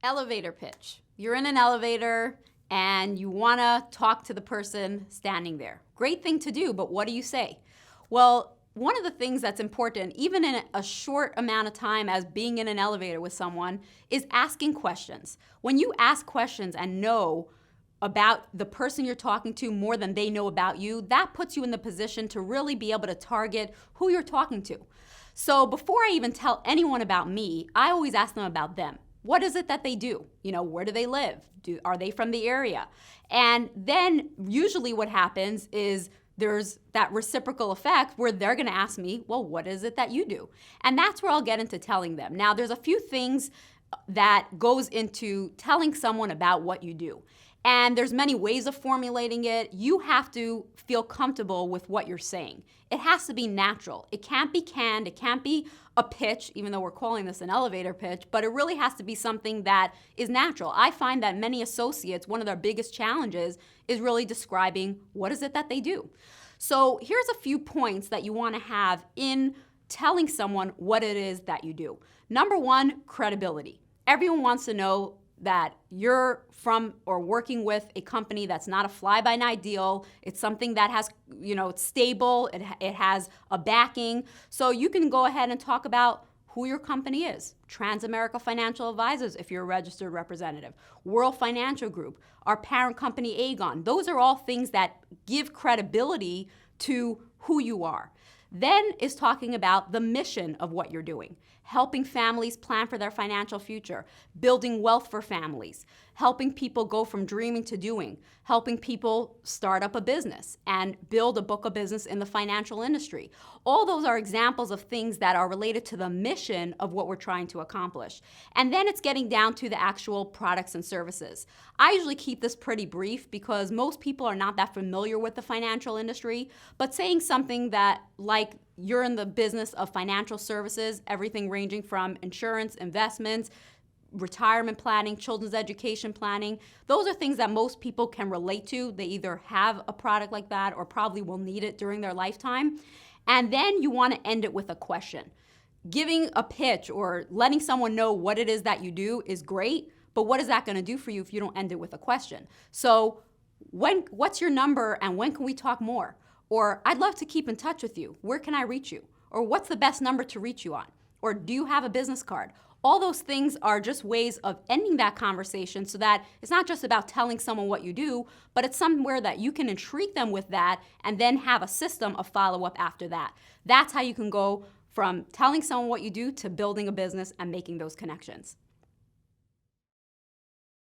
Elevator pitch. You're in an elevator and you want to talk to the person standing there. Great thing to do, but what do you say? Well, one of the things that's important, even in a short amount of time as being in an elevator with someone, is asking questions. When you ask questions and know about the person you're talking to more than they know about you, that puts you in the position to really be able to target who you're talking to. So before I even tell anyone about me, I always ask them about them. What is it that they do? Where do they live? Are they from the area? And then usually what happens is there's that reciprocal effect where they're gonna ask me, well, what is it that you do? And that's where I'll get into telling them. Now, there's a few things that goes into telling someone about what you do. And there's many ways of formulating it. You have to feel comfortable with what you're saying. It has to be natural. It can't be canned. It can't be a pitch, even though we're calling this an elevator pitch, but it really has to be something that is natural. I find that many associates, one of their biggest challenges is really describing what is it that they do. So here's a few points that you want to have in telling someone what it is that you do. Number one, credibility. Everyone wants to know that you're from or working with a company that's not a fly-by-night deal. It's something that has, it's stable, it has a backing. So you can go ahead and talk about who your company is. Transamerica Financial Advisors, if you're a registered representative. World Financial Group, our parent company, Aegon. Those are all things that give credibility to who you are. Then is talking about the mission of what you're doing, helping families plan for their financial future, building wealth for families, helping people go from dreaming to doing, helping people start up a business and build a book of business in the financial industry. All those are examples of things that are related to the mission of what we're trying to accomplish. And then it's getting down to the actual products and services. I usually keep this pretty brief because most people are not that familiar with the financial industry, but saying something that like you're in the business of financial services, everything ranging from insurance, investments, retirement planning, children's education planning. Those are things that most people can relate to. They either have a product like that or probably will need it during their lifetime. And then you want to end it with a question. Giving a pitch or letting someone know what it is that you do is great, but what is that going to do for you if you don't end it with a question? So what's your number and when can we talk more? Or I'd love to keep in touch with you. Where can I reach you? Or what's the best number to reach you on? Or do you have a business card? All those things are just ways of ending that conversation so that it's not just about telling someone what you do, but it's somewhere that you can intrigue them with that and then have a system of follow-up after that. That's how you can go from telling someone what you do to building a business and making those connections.